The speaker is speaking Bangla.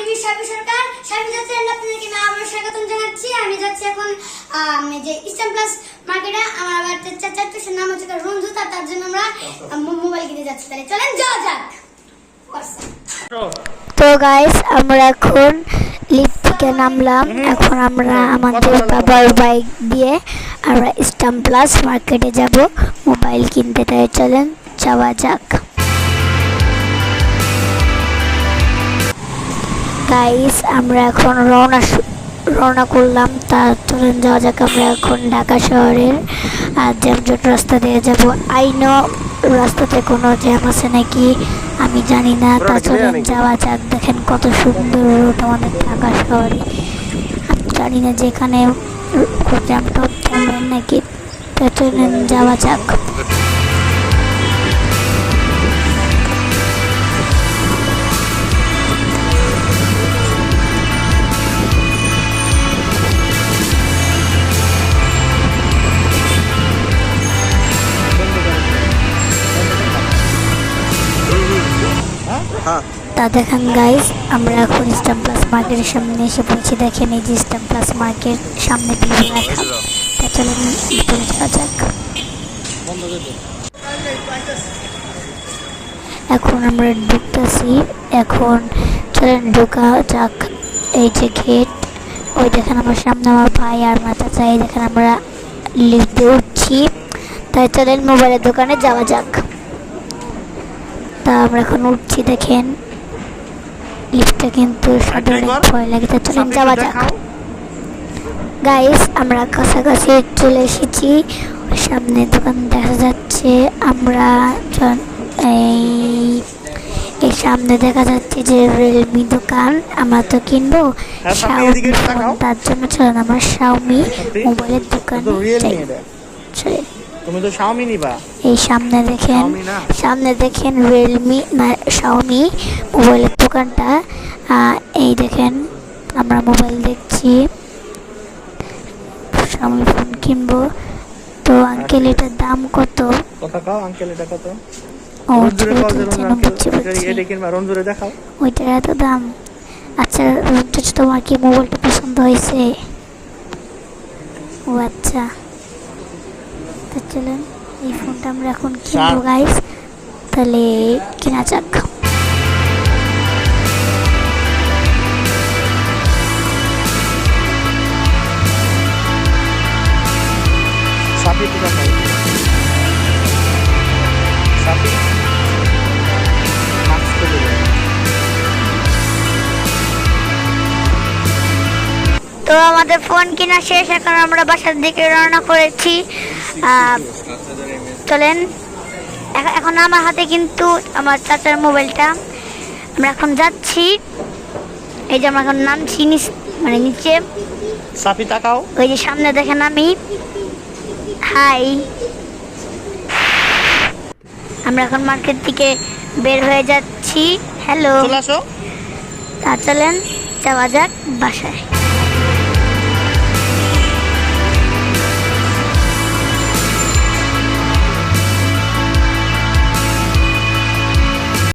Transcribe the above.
আমি সাবি সরকার সাবি যাচ্ছে আপনাদেরকে না আমরা স্বাগতম জানাচ্ছি। আমি যাচ্ছি এখন যে ইস্টার্ন প্লাস মার্কেটে। আমার আবার চাচার নাম হচ্ছে রঞ্জু, তার জন্য আমরা মোবাইল কিনতে যাচ্ছি। তাহলে চলেন যাওয়া যাক। তো গাইস আমরা এখন লিফট থেকে নামলাম। এখন আমরা আমাদের বাবার বাইক দিয়ে আমরা ইস্টার্ন প্লাস মার্কেটে যাব মোবাইল কিনতে। তাই চলেন যাওয়া যাক। গাইস আমরা এখন রওনা করলাম। তার চলেন যাওয়া যাক। আমরা এখন ঢাকা শহরের জ্যামজট রাস্তা দিয়ে যাব। আইনো রাস্তাতে কোনো জ্যাম আছে নাকি আমি জানি না। তা চলেন যাওয়া যাক। দেখেন কত সুন্দর রোড আমাদের ঢাকা শহরে। আমি জানি না যেখানে জ্যামটা থামবেন নাকি। তা চলেন যাওয়া যাক। তা দেখেন গাইস আমরা এখন ইস্টার্ন প্লাস মার্কেটের সামনে এসে পৌঁছে। দেখেন এই যে ইস্টার্ন প্লাস মার্কেট সামনে বিল রাখা। তা চলেন ভিতরে যাওয়া যাক। এখন আমরা ঢুকতেছি। এখন চলেন ঢোকা যাক। এই যে গেট, ওই দেখেন আমার সামনে আমার ভাই আর আমার চাচা। এই দেখেন আমরা লিফটে উঠছি। তাই চলেন মোবাইলের দোকানে যাওয়া যাক। তা আমরা এখন উঠছি। দেখেন লিফটটা কিন্তু সাধারণ ভয় লাগে। তা চলেন যাওয়া যাক। গাইস আমরা কাছাকাছি চলে এসেছি। সামনে দোকান দেখা যাচ্ছে। আমরা এই সামনে দেখা যাচ্ছে যে রিয়েলমি দোকান। আমরা তো কিনবো শাওমি ফোন, তার জন্য চলেন আমরা শাওমি মোবাইলের দোকানে যাই। চলেন। তুমি তো শাওমি নিবা। এই সামনে দেখেন রিয়েলমি না শাওমি মোবাইলের দোকানটা। এই দেখেন আমরা মোবাইল দেখছি, শাওমি ফোন কিনবো। তো আঙ্কেল এটার দাম কত? কথা কও আঙ্কেল, এটা কত? ও বুঝছি। ওইটার এত দাম। আচ্ছা তোমার কি মোবাইলটা পছন্দ হয়েছে? ও আচ্ছা, তা চলেন এই ফোনটা আমরা এখন কিনবো গাইস। তাহলে কেনা যাক। তো আমাদের ফোন কিনা শেষ। এখন আমরা বাসার দিকে রওনা করেছি। চলেন। এখন আমার হাতে কিন্তু আমার চাচার মোবাইলটা। আমরা এখন যাচ্ছি। এই যে আমরা এখন নামছি মানে নিচে। সাপি তাকাও। ওই যে সামনে দেখেন আমি হাই। আমরা এখন মার্কেট থেকে বের হয়ে যাচ্ছি। হ্যালো, চলে আসো। তা চলেন যাওয়া যাক বাসায়।